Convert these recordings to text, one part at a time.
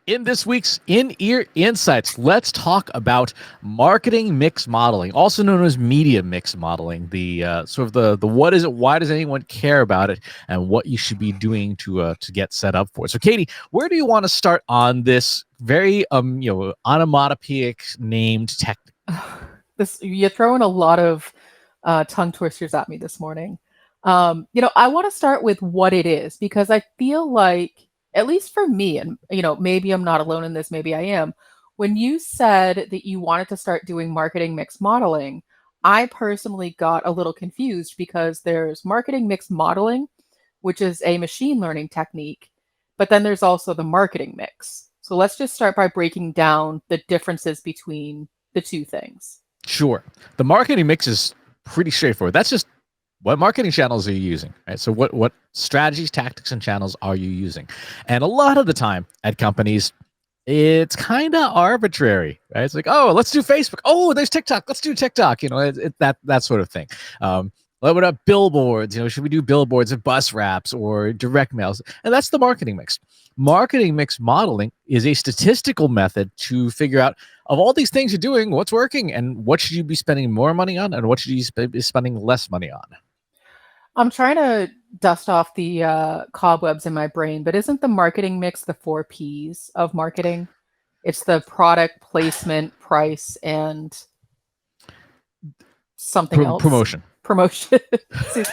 In this week's In-Ear Insights, let's talk about marketing mix modeling, also known as media mix modeling. The sort of the what is it, why does anyone care about it, and what you should be doing to get set up for it. So, Katie, where do you want to start on this very onomatopoeic named technique? You're throwing a lot of tongue twisters at me this morning. I want to start with what it is, because I feel like, at least for me, and maybe I'm not alone in this, maybe I am. When you said that you wanted to start doing marketing mix modeling, I personally got a little confused, because there's marketing mix modeling, which is a machine learning technique, but then there's also the marketing mix. So let's just start by breaking down the differences between the two things. Sure. The marketing mix is pretty straightforward. That's just what marketing channels are you using, right? So what strategies, tactics, and channels are you using? And a lot of the time at companies, it's kind of arbitrary, right? It's like, oh, let's do Facebook. Oh, there's TikTok. Let's do TikTok. That sort of thing. What about billboards? Should we do billboards and bus wraps or direct mails? And that's the marketing mix. Marketing mix modeling is a statistical method to figure out, of all these things you're doing, what's working and what should you be spending more money on and what should you be spending less money on. I'm trying to dust off the cobwebs in my brain, but isn't the marketing mix the 4 Ps of marketing? It's the product, placement, price, and something else. Promotion. See,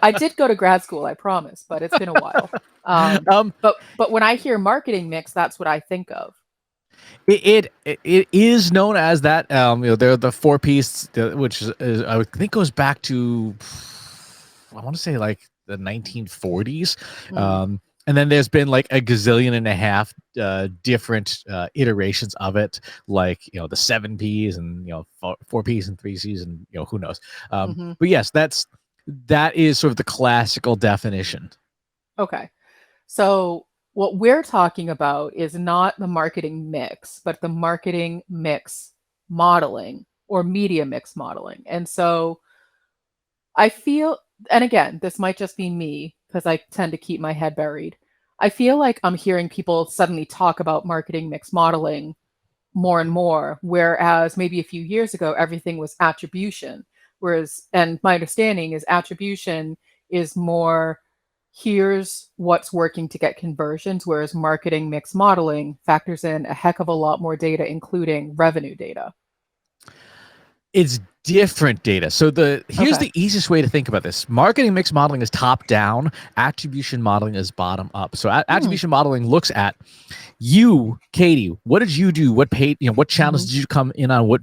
I did go to grad school, I promise, but it's been a while. But when I hear marketing mix, that's what I think of. It is known as that. They're the 4 Ps, which is, I think, goes back to, I want to say, like the 1940s. And then there's been like a gazillion and a half different iterations of it, like, the 7 Ps and, 4 Ps and 3 Cs and, who knows. But yes, that is sort of the classical definition. Okay. So what we're talking about is not the marketing mix, but the marketing mix modeling, or media mix modeling. And so I feel, and again, this might just be me, because I tend to keep my head buried. I feel like I'm hearing people suddenly talk about marketing mix modeling more and more, whereas maybe a few years ago, everything was attribution. And my understanding is attribution is more, here's what's working to get conversions, whereas marketing mix modeling factors in a heck of a lot more data, including revenue data. It's different data. So here's the easiest way to think about this. Marketing mix modeling is top down. Attribution modeling is bottom up. So attribution modeling looks at you, Katie. What did you do? What page? What channels did you come in on? What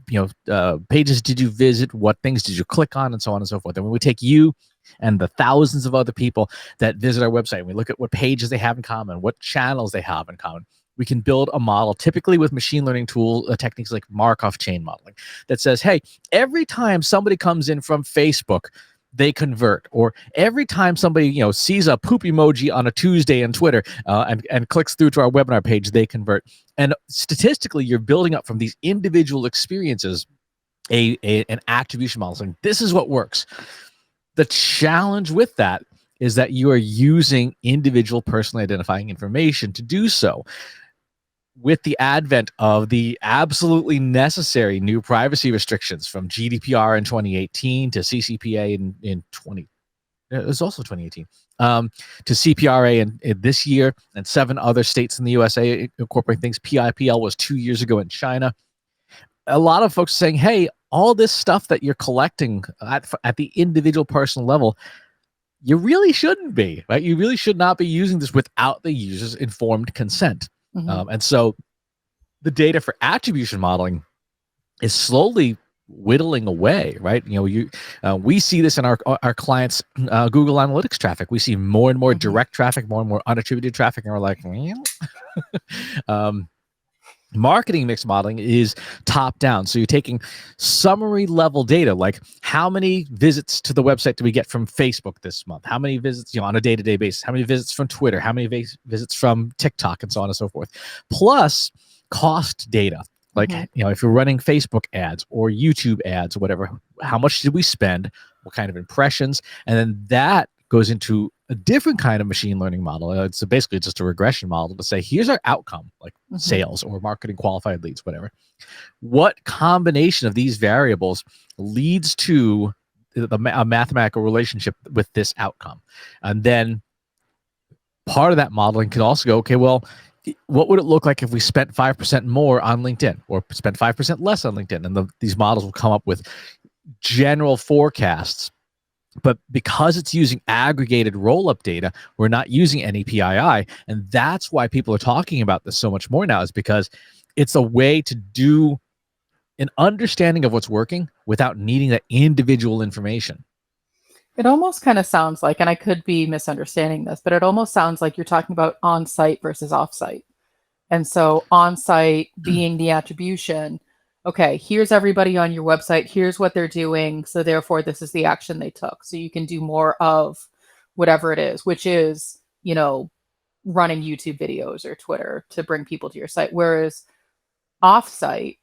pages did you visit? What things did you click on, and so on and so forth. And when we take you and the thousands of other people that visit our website, and we look at what pages they have in common, what channels they have in common, we can build a model, typically with machine learning techniques like Markov chain modeling, that says, hey, every time somebody comes in from Facebook, they convert. Or every time somebody sees a poop emoji on a Tuesday on Twitter and clicks through to our webinar page, they convert. And statistically, you're building up from these individual experiences an attribution model saying, this is what works. The challenge with that is that you are using individual personally identifying information to do so. With the advent of the absolutely necessary new privacy restrictions from GDPR in 2018 to CCPA in 20, it was also 2018, to CPRA in this year, and 7 other states in the USA incorporating things. PIPL was 2 years ago in China. A lot of folks are saying, hey, all this stuff that you're collecting at the individual personal level, you really shouldn't be, right? You really should not be using this without the user's informed consent. And so the data for attribution modeling is slowly whittling away, right? We see this in our clients' Google Analytics traffic. We see more and more direct traffic, more and more unattributed traffic, and we're like, marketing mix modeling is top down. So you're taking summary level data, like how many visits to the website do we get from Facebook this month? How many visits, on a day-to-day basis? How many visits from Twitter? How many visits from TikTok, and so on and so forth? Plus cost data. Like, if you're running Facebook ads or YouTube ads or whatever, how much did we spend? What kind of impressions? And then that goes into a different kind of machine learning model. It's basically just a regression model to say, here's our outcome, like sales or marketing qualified leads, whatever. What combination of these variables leads to a mathematical relationship with this outcome? And then part of that modeling could also go, okay, well, what would it look like if we spent 5% more on LinkedIn or spent 5% less on LinkedIn? And these models will come up with general forecasts. But because it's using aggregated roll-up data, we're not using any PII. And that's why people are talking about this so much more now, is because it's a way to do an understanding of what's working without needing that individual information. It almost kind of sounds like, and I could be misunderstanding this, but it almost sounds like you're talking about on-site versus off-site. And so on-site being the attribution, okay, here's everybody on your website, here's what they're doing, so therefore this is the action they took. So you can do more of whatever it is, which is, running YouTube videos or Twitter to bring people to your site. Whereas off-site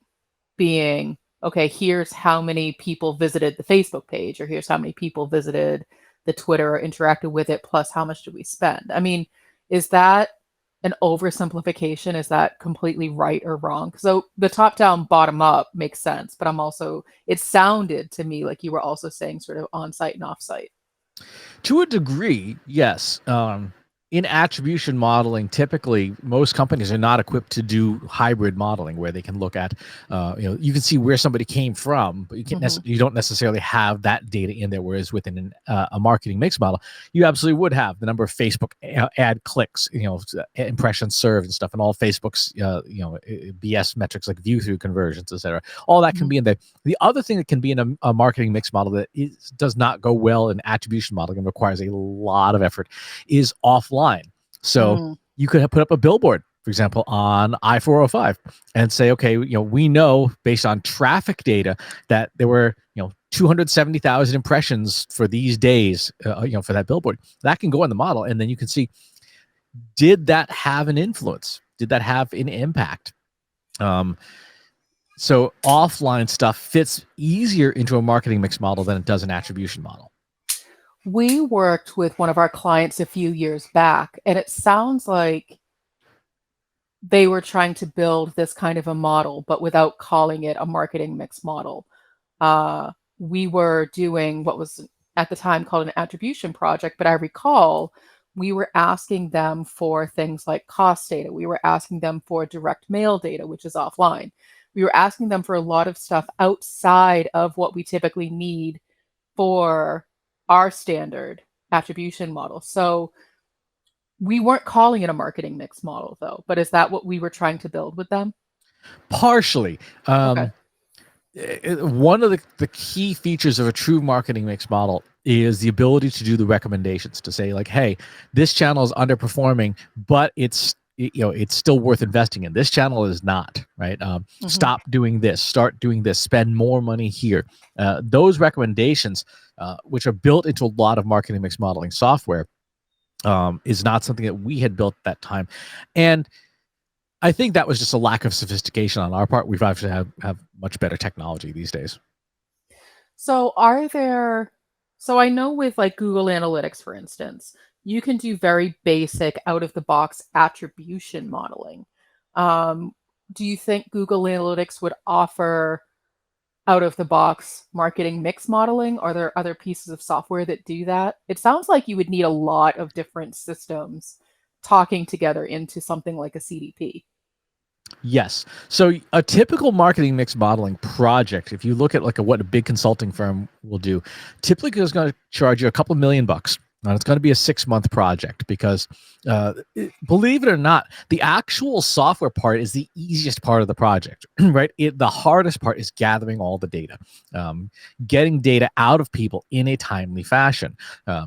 being, okay, here's how many people visited the Facebook page, or here's how many people visited the Twitter or interacted with it, plus how much did we spend? I mean, is that an oversimplification? Is that completely right or wrong? So the top down, bottom up makes sense, but it sounded to me like you were also saying sort of on-site and off-site. To a degree, yes. In attribution modeling, typically most companies are not equipped to do hybrid modeling, where they can look at, you can see where somebody came from, but you don't necessarily have that data in there. Whereas within a marketing mix model, you absolutely would have the number of Facebook ad clicks, impressions served and stuff, and all Facebook's, BS metrics like view through conversions, etc. All that can be in there. The other thing that can be in a marketing mix model that does not go well in attribution modeling and requires a lot of effort is offline. So you could have put up a billboard, for example, on I-405 and say, okay, we know based on traffic data that there were, 270,000 impressions for these days, for that billboard. That can go in the model, and then you can see, did that have an influence? Did that have an impact? So offline stuff fits easier into a marketing mix model than it does an attribution model. We worked with one of our clients a few years back, and it sounds like they were trying to build this kind of a model, but without calling it a marketing mix model. We were doing what was at the time called an attribution project, but I recall we were asking them for things like cost data. We were asking them for direct mail data, which is offline. We were asking them for a lot of stuff outside of what we typically need for our standard attribution model. So we weren't calling it a marketing mix model, though. But is that what we were trying to build with them? Partially. Okay. One of the key features of a true marketing mix model is the ability to do the recommendations, to say like, hey, this channel is underperforming, but it's still worth investing in. This channel is not, right? Stop doing this, start doing this, spend more money here. Those recommendations, which are built into a lot of marketing mix modeling software, is not something that we had built at that time. And I think that was just a lack of sophistication on our part. We've actually have much better technology these days. So I know with like Google Analytics, for instance, you can do very basic out of the box attribution modeling. Do you think Google Analytics would offer out of the box marketing mix modeling? Are there other pieces of software that do that? It sounds like you would need a lot of different systems talking together into something like a CDP. Yes. So a typical marketing mix modeling project, if you look at what a big consulting firm will do, typically is going to charge you a couple $1,000,000. And it's going to be a 6-month project because, believe it or not, the actual software part is the easiest part of the project, right? The hardest part is gathering all the data, getting data out of people in a timely fashion.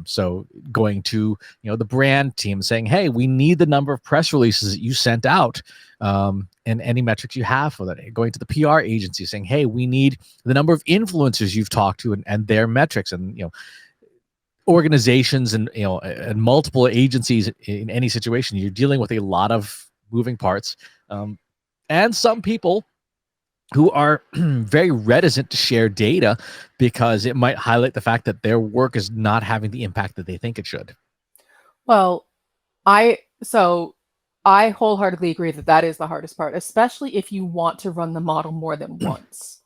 So going to the brand team saying, hey, we need the number of press releases that you sent out, and any metrics you have for that. Going to the PR agency saying, hey, we need the number of influencers you've talked to and their metrics, and organizations and multiple agencies in any situation. You're dealing with a lot of moving parts, and some people who are very reticent to share data because it might highlight the fact that their work is not having the impact that they think it should. Well, I so I wholeheartedly agree that that is the hardest part, especially if you want to run the model more than once.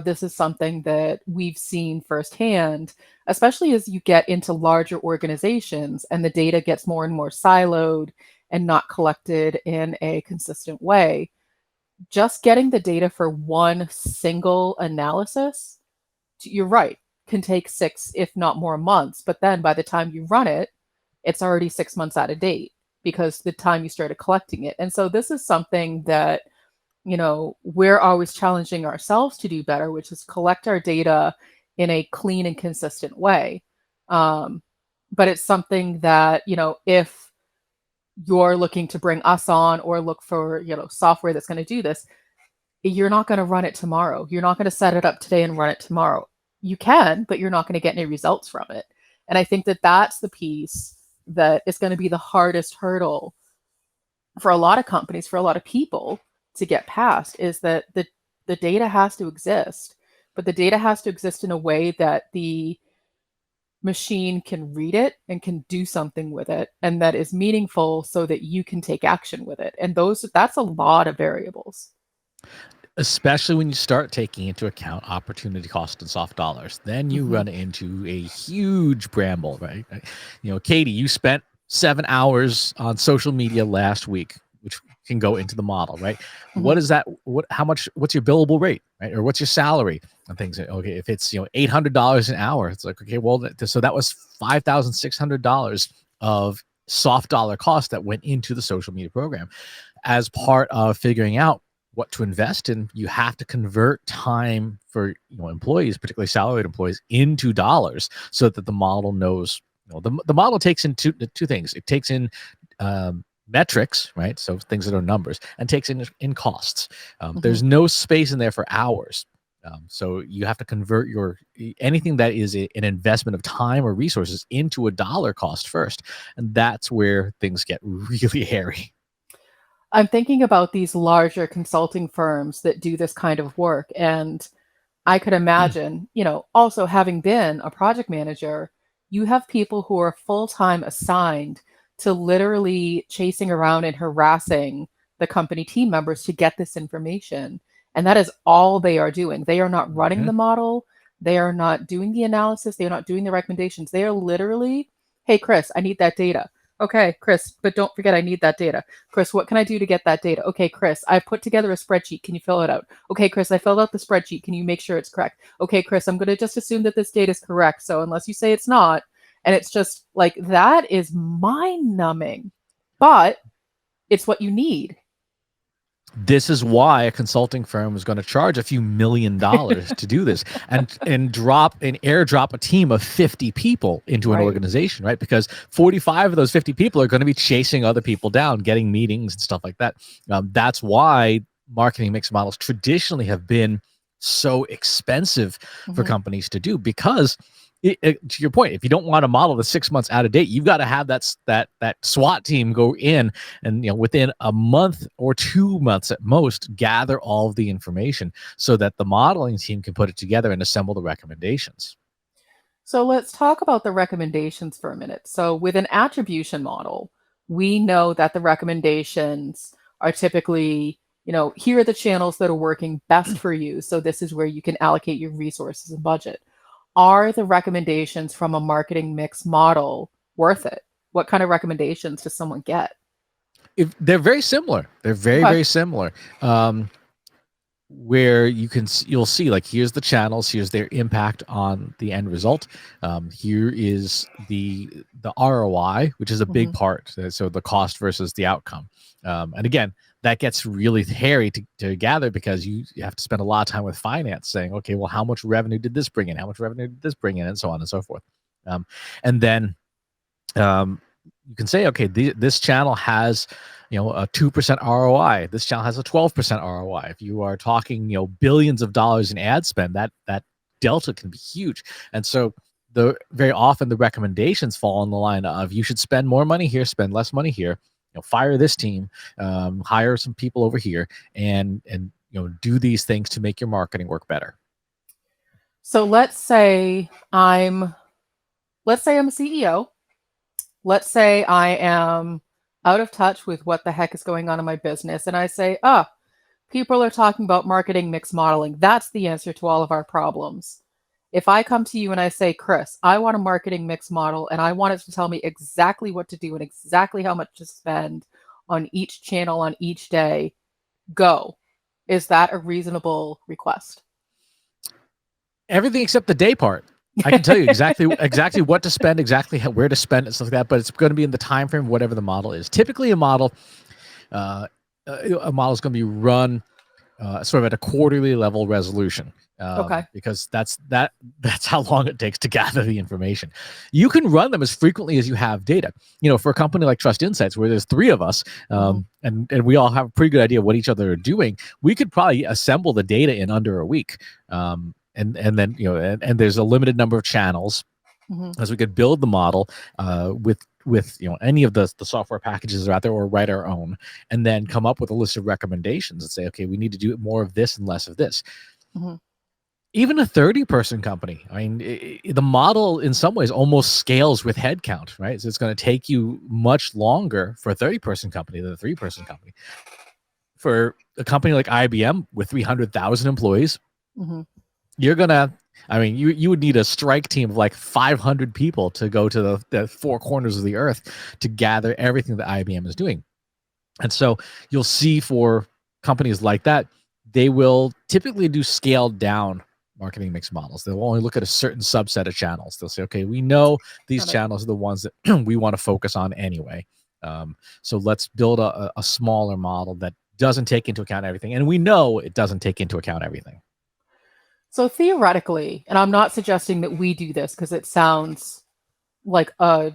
This is something that we've seen firsthand, especially as you get into larger organizations and the data gets more and more siloed and not collected in a consistent way. Just getting the data for one single analysis, you're right, can take 6, if not more months. But then by the time you run it, it's already 6 months out of date because the time you started collecting it. And so this is something that we're always challenging ourselves to do better, which is collect our data in a clean and consistent way. Um, but it's something that, if you're looking to bring us on or look for, software that's going to do this, you're not going to run it tomorrow. You're not going to set it up today and run it tomorrow. You can, but you're not going to get any results from it. And I think that that's the piece that is going to be the hardest hurdle for a lot of companies, for a lot of people to get past, is that the data has to exist, but the data has to exist in a way that the machine can read it and can do something with it and that is meaningful so that you can take action with it. And that's a lot of variables. Especially when you start taking into account opportunity cost and soft dollars, then you run into a huge bramble, right? Katie, you spent 7 hours on social media last week, which can go into the model, right? What is that? What's your billable rate, right? Or what's your salary and things? Okay, if it's $800 an hour, it's like, okay, well, so that was $5,600 of soft dollar cost that went into the social media program. As part of figuring out what to invest in, you have to convert time for employees, particularly salaried employees, into dollars, so that the model knows. The model takes in two things. It takes in metrics, right? So things that are numbers, and takes in costs. There's no space in there for hours. So you have to convert anything that is an investment of time or resources into a dollar cost first, and that's where things get really hairy. I'm thinking about these larger consulting firms that do this kind of work. And I could imagine, also having been a project manager, you have people who are full time assigned to literally chasing around and harassing the company team members to get this information. And that is all they are doing. They are not running the model. They are not doing the analysis. They are not doing the recommendations. They are literally, hey, Chris, I need that data. Okay, Chris, but don't forget I need that data. Chris, what can I do to get that data? Okay, Chris, I put together a spreadsheet. Can you fill it out? Okay, Chris, I filled out the spreadsheet. Can you make sure it's correct? Okay, Chris, I'm going to just assume that this data is correct. So unless you say it's not, and it's just like, that is mind numbing, but it's what you need. This is why a consulting firm is going to charge a few $1 million to do this and airdrop a team of 50 people into an organization, right? Because 45 of those 50 people are going to be chasing other people down, getting meetings and stuff like that. That's why marketing mix models traditionally have been so expensive for companies to do, because to your point, if you don't want a model that's 6 months out of date, you've got to have that SWAT team go in and within a month or 2 months at most gather all of the information so that the modeling team can put it together and assemble the recommendations. So let's talk about the recommendations for a minute. So with an attribution model, we know that the recommendations are typically, here are the channels that are working best for you. So this is where you can allocate your resources and budget. Are the recommendations from a marketing mix model worth it? What kind of recommendations does someone get? They're very similar. They're very similar. Where you'll see, like, here's the channels, here's their impact on the end result. Here is the ROI, which is a big part. So the cost versus the outcome. And again, that gets really hairy to gather, because you have to spend a lot of time with finance saying, okay, well, how much revenue did this bring in? How much revenue did this bring in? And so on and so forth. And then you can say, okay, this channel has, a 2% ROI. This channel has a 12% ROI. If you are talking, billions of dollars in ad spend, that delta can be huge. And so very often the recommendations fall on the line of, you should spend more money here, spend less money here, fire this team, hire some people over here, and do these things to make your marketing work better. So let's say I'm a CEO let's say I am out of touch with what the heck is going on in my business, and I say, people are talking about marketing mix modeling. That's the answer to all of our problems. If I come to you and I say, Chris, I want a marketing mix model and I want it to tell me exactly what to do and exactly how much to spend on each channel on each day, go. Is that a reasonable request? Everything except the day part. I can tell you exactly what to spend, exactly where to spend it, stuff like that. But it's going to be in the time frame, whatever the model is. Typically, a model is going to be run sort of at a quarterly level resolution. Okay. Because that's how long it takes to gather the information. You can run them as frequently as you have data. For a company like Trust Insights, where there's 3 of us, and we all have a pretty good idea of what each other are doing, we could probably assemble the data in under a week. And then and there's a limited number of channels, as we could build the model with any of the software packages that are out there, or write our own, and then come up with a list of recommendations and say, okay, we need to do more of this and less of this. Even a 30-person company, I mean, the model in some ways almost scales with headcount, right? So it's going to take you much longer for a 30-person company than a 3-person company. For a company like IBM with 300,000 employees, you're gonna, I mean, you would need a strike team of like 500 people to go to the 4 corners of the earth to gather everything that IBM is doing. And so you'll see for companies like that, they will typically do scaled down marketing mix models. They'll only look at a certain subset of channels. They'll say, okay, we know these channels are the ones that we want to focus on anyway. So let's build a smaller model that doesn't take into account everything. And we know it doesn't take into account everything. So theoretically, and I'm not suggesting that we do this because it sounds like a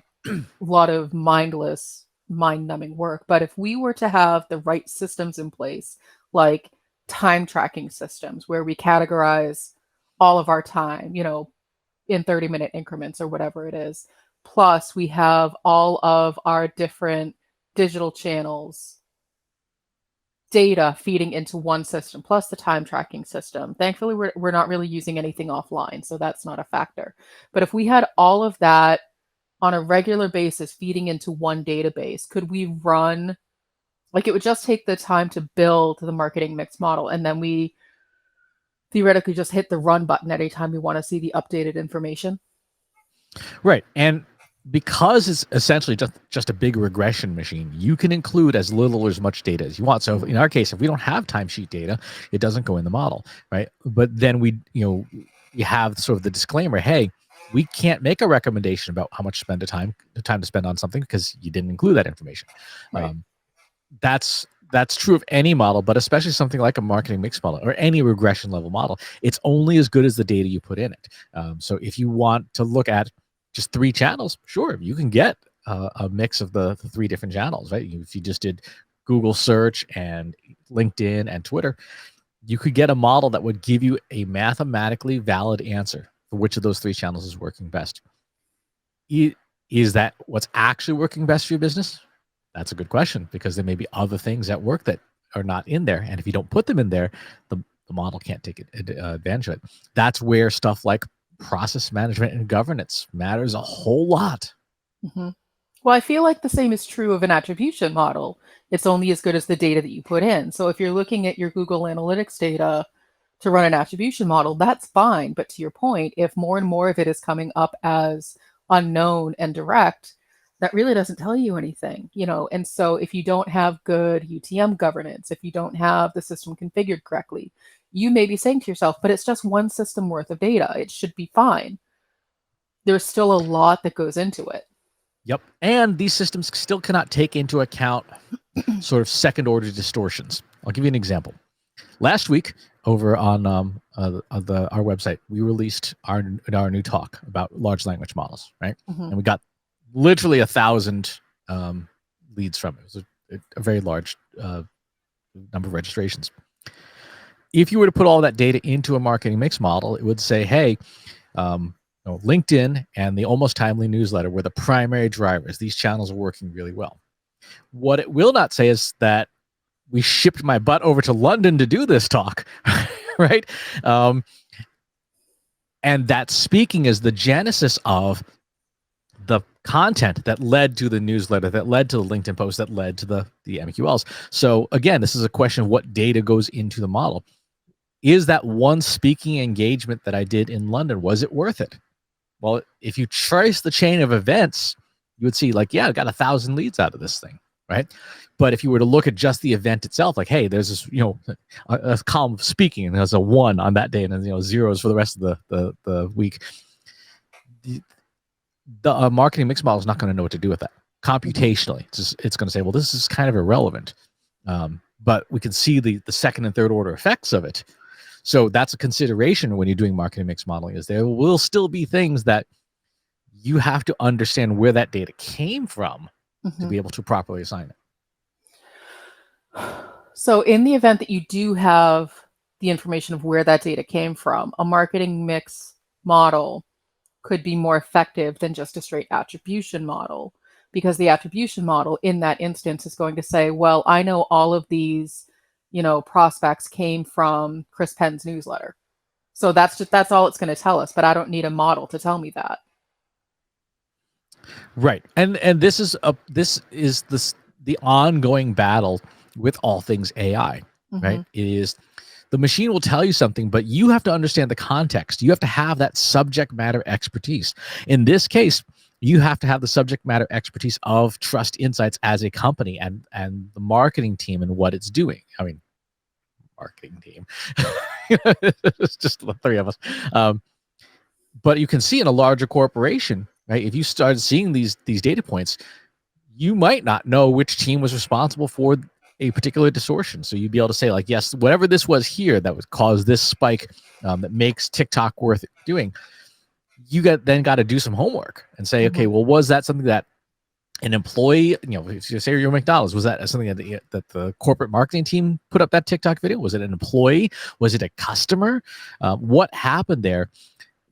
lot of mindless, mind-numbing work, but if we were to have the right systems in place, like time tracking systems where we categorize all of our time, in 30-minute increments or whatever it is, plus we have all of our different digital channels data feeding into one system, plus the time tracking system. Thankfully, we're not really using anything offline, so that's not a factor. But if we had all of that on a regular basis feeding into one database, could we run, like, it would just take the time to build the marketing mix model, and then we theoretically just hit the run button anytime we want to see the updated information? Right. And because it's essentially just a big regression machine, you can include as little or as much data as you want. So in our case, if we don't have timesheet data, it doesn't go in the model, right? But then we have sort of the disclaimer, hey, we can't make a recommendation about how much the time to spend on something because you didn't include that information. Right. That's true of any model, but especially something like a marketing mix model or any regression level model. It's only as good as the data you put in it. So if you want to look at just 3 channels, sure, you can get a mix of the 3 different channels, right? If you just did Google search and LinkedIn and Twitter, you could get a model that would give you a mathematically valid answer for which of those 3 channels is working best. Is that what's actually working best for your business? That's a good question, because there may be other things at work that are not in there. And if you don't put them in there, the model can't take advantage of it. That's where stuff like process management and governance matters a whole lot. Well, I feel like the same is true of an attribution model. It's only as good as the data that you put in. So if you're looking at your Google Analytics data to run an attribution model, that's fine. But to your point, if more and more of it is coming up as unknown and direct, that really doesn't tell you anything, And so if you don't have good UTM governance, if you don't have the system configured correctly, you may be saying to yourself, but it's just one system worth of data. It should be fine. There's still a lot that goes into it. Yep. And these systems still cannot take into account sort of second order distortions. I'll give you an example. Last week over on our website, we released our new talk about large language models, right? And we got literally 1,000 leads from it. It was a very large number of registrations. If you were to put all that data into a marketing mix model, it would say, hey, LinkedIn and the Almost Timely newsletter were the primary drivers. These channels are working really well. What it will not say is that we shipped my butt over to London to do this talk, right? And that speaking is the genesis of the content that led to the newsletter, that led to the LinkedIn post, that led to the MQLs. So again, this is a question of what data goes into the model. Is that one speaking engagement that I did in London, was it worth it? Well, if you trace the chain of events, you would see like, yeah, I got 1,000 leads out of this thing, right? But if you were to look at just the event itself, like, hey, there's this, a column of speaking, and there's a 1 on that day, and then zeros for the rest of the week. The marketing mix model is not going to know what to do with that computationally. It's going to say, well, this is kind of irrelevant, but we can see the second and third order effects of it. So that's a consideration when you're doing marketing mix modeling, is there will still be things that you have to understand where that data came from to be able to properly assign it. So in the event that you do have the information of where that data came from, a marketing mix model could be more effective than just a straight attribution model, because the attribution model in that instance is going to say, well, I know all of these prospects came from Chris Penn's newsletter. So that's all it's going to tell us, but I don't need a model to tell me that. Right. And this is the ongoing battle with all things AI, right? It is the machine will tell you something, but you have to understand the context. You have to have that subject matter expertise. In this case, you have to have the subject matter expertise of Trust Insights as a company and the marketing team and what it's doing. I mean, marketing team. It's just the 3 of us. But you can see in a larger corporation, right? If you started seeing these data points, you might not know which team was responsible for a particular distortion. So you'd be able to say, like, yes, whatever this was here that would cause this spike that makes TikTok worth doing, you then got to do some homework and say, okay, well, was that something that an employee, if you say you're McDonald's, was that something that the corporate marketing team put up that TikTok video? Was it an employee? Was it a customer? What happened there?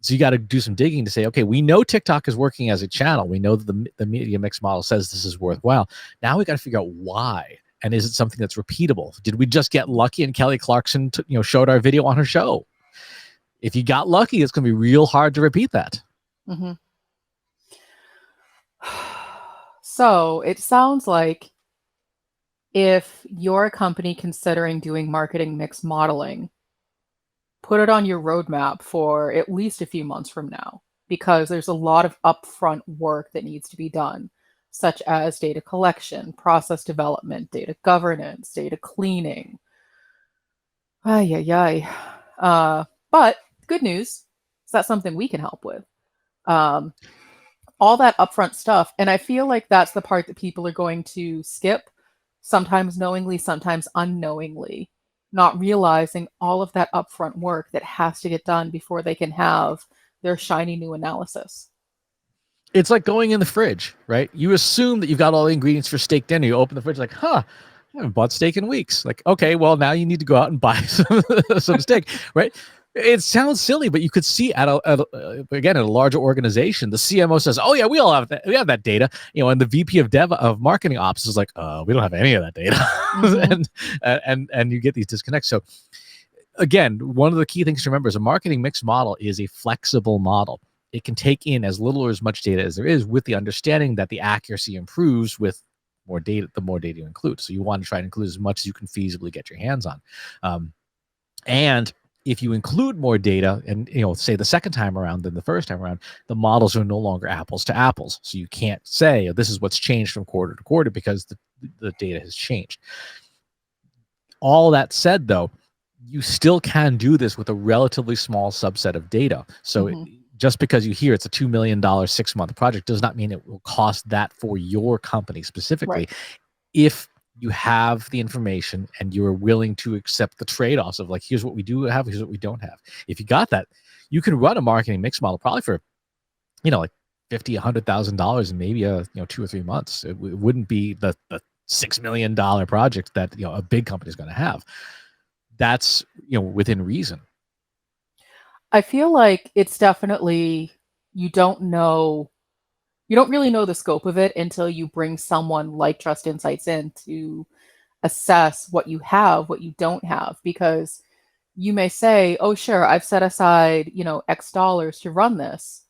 So you got to do some digging to say, okay, we know TikTok is working as a channel. We know that the media mix model says this is worthwhile. Now we got to figure out why. And is it something that's repeatable? Did we just get lucky and Kelly Clarkson showed our video on her show? If you got lucky, it's going to be real hard to repeat that. So it sounds like if you're a company considering doing marketing mix modeling, put it on your roadmap for at least a few months from now, because there's a lot of upfront work that needs to be done, such as data collection, process development, data governance, data cleaning. But good news is that's something we can help with. All that upfront stuff. And I feel like that's the part that people are going to skip, sometimes knowingly, sometimes unknowingly, not realizing all of that upfront work that has to get done before they can have their shiny new analysis. It's like going in the fridge, right? You assume that you've got all the ingredients for steak dinner. You open the fridge like, I haven't bought steak in weeks. Like, okay, well, now you need to go out and buy some steak, right? It sounds silly, but you could see again, at a larger organization, the CMO says, oh yeah, we have that data, and the VP of Dev of Marketing Ops is like, we don't have any of that data. and you get these disconnects. So again, one of the key things to remember is a marketing mix model is a flexible model. It can take in as little or as much data as there is, with the understanding that the accuracy improves with more data, the more data you include. So you want to try to include as much as you can feasibly get your hands on. And if you include more data and, say the second time around than the first time around, the models are no longer apples to apples. So you can't say, this is what's changed from quarter to quarter, because the data has changed. All that said, though, you still can do this with a relatively small subset of data. So just because you hear it's a $2 million 6-month project does not mean it will cost that for your company specifically. Right. If you have the information and you're willing to accept the trade-offs of, like, here's what we do have, here's what we don't have. If you got that, you can run a marketing mix model probably for, like $50,000, $100,000 in maybe 2 or 3 months. It wouldn't be the $6 million project that a big company is going to have. That's within reason. I feel like it's definitely, you don't really know the scope of it until you bring someone like Trust Insights in to assess what you have, what you don't have, because you may say, oh, sure, I've set aside, X dollars to run this.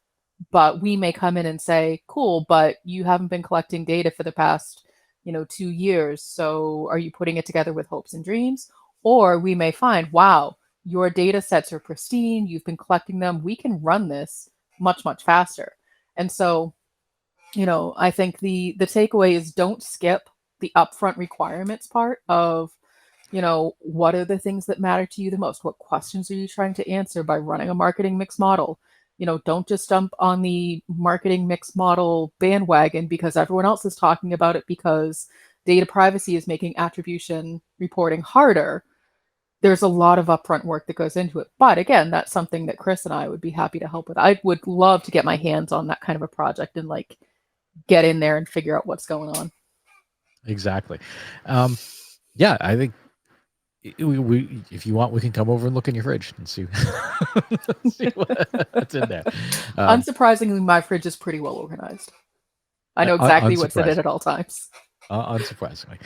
but we may come in and say, cool, but you haven't been collecting data for the past, 2 years. So are you putting it together with hopes and dreams? Or we may find, wow, your data sets are pristine. You've been collecting them. We can run this much, much faster. And so, I think the takeaway is don't skip the upfront requirements part of, what are the things that matter to you the most? What questions are you trying to answer by running a marketing mix model? Don't just jump on the marketing mix model bandwagon because everyone else is talking about it because data privacy is making attribution reporting harder. There's a lot of upfront work that goes into it. But again, that's something that Chris and I would be happy to help with. I would love to get my hands on that kind of a project and like get in there and figure out what's going on. Exactly. Yeah, I think we if you want, we can come over and look in your fridge and see, see what's in there. Unsurprisingly, my fridge is pretty well organized. I know exactly what's in it at all times. Unsurprisingly.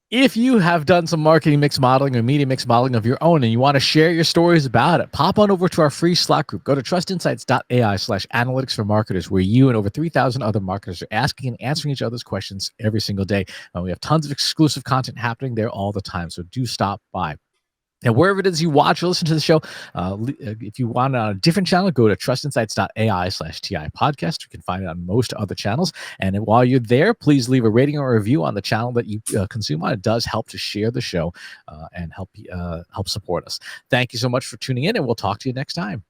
If you have done some marketing mix modeling or media mix modeling of your own and you want to share your stories about it, pop on over to our free Slack group. Go to trustinsights.ai/analytics for marketers, where you and over 3,000 other marketers are asking and answering each other's questions every single day. We have tons of exclusive content happening there all the time, so do stop by. And wherever it is you watch or listen to the show, if you want it on a different channel, go to trustinsights.ai/TI podcast. You can find it on most other channels. And while you're there, please leave a rating or review on the channel that you consume on. It does help to share the show and help support us. Thank you so much for tuning in, and we'll talk to you next time.